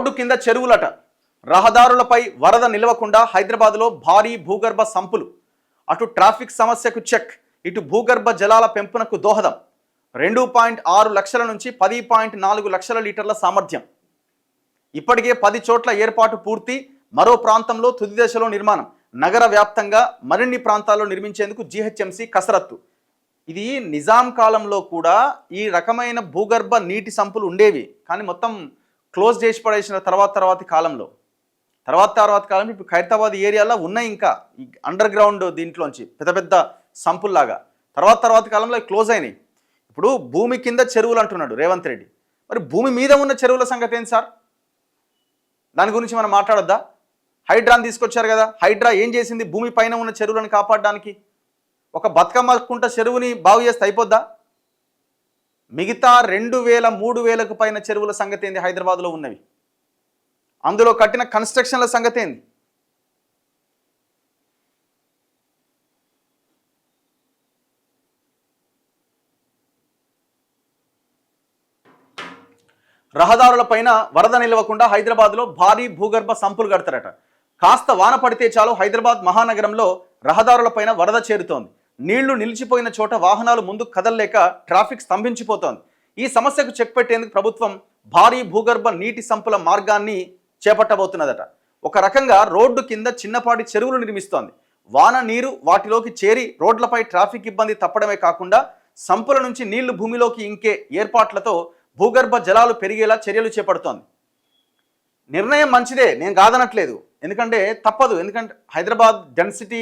Road కింద చెరువులట. రహదారులపై వరద నిలవకుండా హైదరాబాద్లో భారీ భూగర్భ సంపులు. అటు ట్రాఫిక్ సమస్యకు చెక్, ఇటు భూగర్భ జలాల పెంపునకు దోహదం. 2.6 లక్షల నుంచి 10.4 లక్షల లీటర్ల సామర్థ్యం. ఇప్పటికే 10 చోట్ల ఏర్పాటు పూర్తి. మరో ప్రాంతంలో తుది దశలో నిర్మాణం. నగర వ్యాప్తంగా మరిన్ని ప్రాంతాల్లో నిర్మించేందుకు జీహెచ్ఎంసీ కసరత్తు. ఇది నిజాం కాలంలో కూడా ఈ రకమైన భూగర్భ నీటి సంపులు ఉండేవి, కానీ మొత్తం క్లోజ్ చేసి పడేసిన తర్వాతి కాలంలో ఇప్పుడు ఖైరతాబాద్ ఏరియాలో ఉన్నాయి ఇంకా ఈ అండర్ గ్రౌండ్ దీంట్లోంచి పెద్ద పెద్ద సంపుల్లాగా. తర్వాతి కాలంలో క్లోజ్ అయినాయి. ఇప్పుడు భూమి కింద చెరువులు అంటున్నాడు రేవంత్ రెడ్డి. మరి భూమి మీద ఉన్న చెరువుల సంగతి ఏంటి సార్? దాని గురించి మనం మాట్లాడొద్దా? హైడ్రాని తీసుకొచ్చారు కదా, హైడ్రా ఏం చేసింది? భూమి పైన ఉన్న చెరువులను కాపాడడానికి ఒక బతుకమ్మ కుంట చెరువుని బాగు చేస్తే అయిపోద్దా? మిగతా 2000, 3000కు పైన చెరువుల సంగతి ఏంది హైదరాబాద్లో ఉన్నవి? అందులో కట్టిన కన్స్ట్రక్షన్ల సంగతి ఏంది? రహదారులపైన వరద నిలవకుండా హైదరాబాద్లో భారీ భూగర్భ సంపులు కడతారట. కాస్త వాన పడితే చాలు హైదరాబాద్ మహానగరంలో రహదారులపైన వరద చేరుతోంది. నీళ్లు నిలిచిపోయిన చోట వాహనాలు ముందుకు కదలలేక ట్రాఫిక్ స్తంభించిపోతోంది. ఈ సమస్యకు చెక్ పెట్టేందుకు ప్రభుత్వం భారీ భూగర్భ నీటి సంపుల మార్గాన్ని చేపట్టబోతున్నదట. ఒక రకంగా రోడ్డు కింద చిన్నపాటి చెరువులు నిర్మిస్తోంది. వాన నీరు వాటిలోకి చేరి రోడ్లపై ట్రాఫిక్ ఇబ్బంది తప్పడమే కాకుండా సంపుల నుంచి నీళ్లు భూమిలోకి ఇంకే ఏర్పాట్లతో భూగర్భ జలాలు పెరిగేలా చర్యలు చేపడుతోంది. నిర్ణయం మంచిదే, నేను కాదనట్లేదు. ఎందుకంటే తప్పదు. ఎందుకంటే హైదరాబాద్ డెన్సిటీ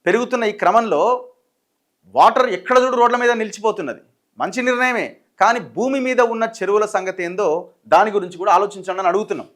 పెరుగుతున్న ఈ క్రమంలో వాటర్ ఎక్కడ చూడు రోడ్ల మీద నిలిచిపోతున్నది. మంచి నిర్ణయమే, కానీ భూమి మీద ఉన్న చెరువుల సంగతి ఏందో దాని గురించి కూడా ఆలోచించండి అని అడుగుతున్నాం.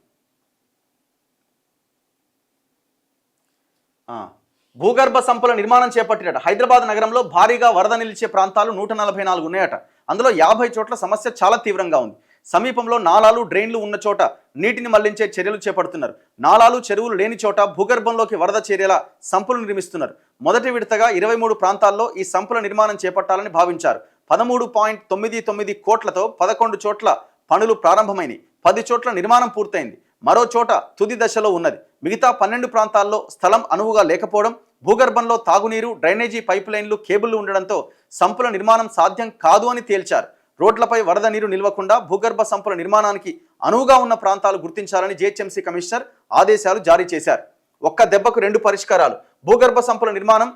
భూగర్భ సంపుల నిర్మాణం చేపట్టినట. హైదరాబాద్ నగరంలో భారీగా వరద నిలిచే ప్రాంతాలు 144 ఉన్నాయట. అందులో 50 చోట్ల సమస్య చాలా తీవ్రంగా ఉంది. సమీపంలో నాలాలు, డ్రైన్లు ఉన్న చోట నీటిని మళ్లించే చర్యలు చేపడుతున్నారు. నాలాలు, చెరువులు లేని చోట భూగర్భంలోకి వరద చేరేలా సంపులు నిర్మిస్తున్నారు. మొదటి విడతగా 23 ప్రాంతాల్లో ఈ సంపుల నిర్మాణం చేపట్టాలని భావించారు. 13.99 కోట్లతో 11 చోట్ల పనులు ప్రారంభమైనవి. 10 చోట్ల నిర్మాణం పూర్తయింది. మరో చోట తుది దశలో ఉన్నది. మిగతా 12 ప్రాంతాల్లో స్థలం అనువుగా లేకపోవడం, భూగర్భంలో తాగునీరు, డ్రైనేజీ పైప్ లైన్లు, కేబుళ్లు ఉండడంతో సంపుల నిర్మాణం సాధ్యం కాదు అని తేల్చారు. రోడ్లపై వరద నీరు నిల్వకుండా భూగర్భ సంపుల నిర్మాణానికి అనువుగా ఉన్న ప్రాంతాలు గుర్తించాలని జీహెచ్ఎంసీ కమిషనర్ ఆదేశాలు జారీ చేశారు. ఒక్క దెబ్బకు 2 పరిష్కారాలు. భూగర్భ సంపుల నిర్మాణం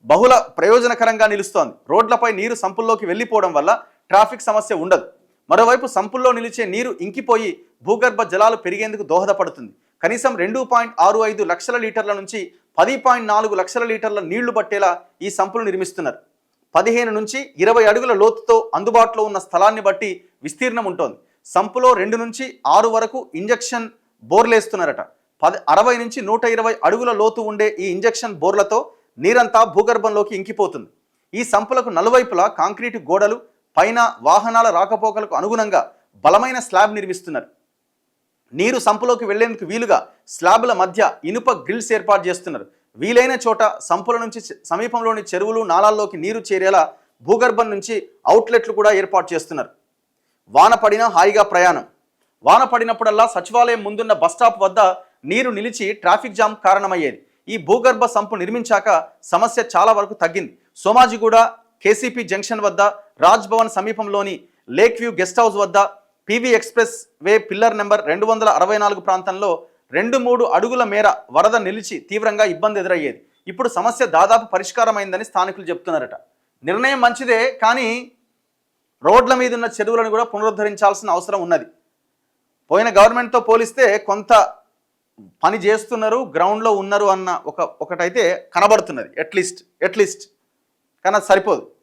బహుళ ప్రయోజనకరంగా నిలుస్తోంది. రోడ్లపై నీరు సంపుల్లోకి వెళ్ళిపోవడం వల్ల ట్రాఫిక్ సమస్య ఉండదు. మరోవైపు సంపుల్లో నిలిచే నీరు ఇంకిపోయి భూగర్భ జలాలు పెరిగేందుకు దోహదపడుతుంది. కనీసం 2.65 లక్షల లీటర్ల నుంచి 10.4 లక్షల లీటర్ల నీళ్లు పట్టేలా ఈ సంపులు నిర్మిస్తున్నారు. 15 నుంచి 20 అడుగుల లోతుతో అందుబాటులో ఉన్న స్థలాన్ని బట్టి విస్తీర్ణం ఉంటుంది. సంపులో 2 నుంచి 6 వరకు ఇంజెక్షన్ బోర్లేస్తున్నారట. 60 నుంచి 120 అడుగుల లోతు ఉండే ఈ ఇంజెక్షన్ బోర్లతో నీరంతా భూగర్భంలోకి ఇంకిపోతుంది. ఈ సంపులకు నలువైపులా కాంక్రీటు గోడలు, పైన వాహనాల రాకపోకలకు అనుగుణంగా బలమైన స్లాబ్ నిర్మిస్తున్నారు. నీరు సంపులోకి వెళ్లేందుకు వీలుగా స్లాబ్ల మధ్య ఇనుప గ్రిల్స్ ఏర్పాటు చేస్తున్నారు. వీలైన చోట సంపుల నుంచి సమీపంలోని చెరువులు, నాలాల్లోకి నీరు చేరేలా భూగర్భం నుంచి అవుట్లెట్లు కూడా ఏర్పాటు చేస్తున్నారు. వాన పడినా హాయిగా ప్రయాణం. వాన పడినప్పుడల్లా సచివాలయం ముందున్న బస్టాప్ వద్ద నీరు నిలిచి ట్రాఫిక్ జామ్ కారణమయ్యేది. ఈ భూగర్భ సంపు నిర్మించాక సమస్య చాలా వరకు తగ్గింది. సోమాజిగూడ కేసీపీ జంక్షన్ వద్ద, రాజ్ భవన్ సమీపంలోని లేక్ వ్యూ గెస్ట్ హౌస్ వద్ద, PV express way pillar number 264 ప్రాంతంలో 2-3 అడుగుల మేర వరద నిలిచి తీవ్రంగా ఇబ్బంది ఎదురయ్యేది. ఇప్పుడు సమస్య దాదాపు పరిష్కారమైందని స్థానికులు చెప్తున్నారట. నిర్ణయం మంచిదే, కానీ రోడ్ల మీద ఉన్న చెరువులను కూడా పునరుద్ధరించాల్సిన అవసరం ఉన్నది. పోయిన గవర్నమెంట్తో పోలిస్తే కొంత పని చేస్తున్నారు, గ్రౌండ్లో ఉన్నారు అన్న ఒకటైతే కనబడుతున్నది. అట్లీస్ట్ కానీ అది సరిపోదు.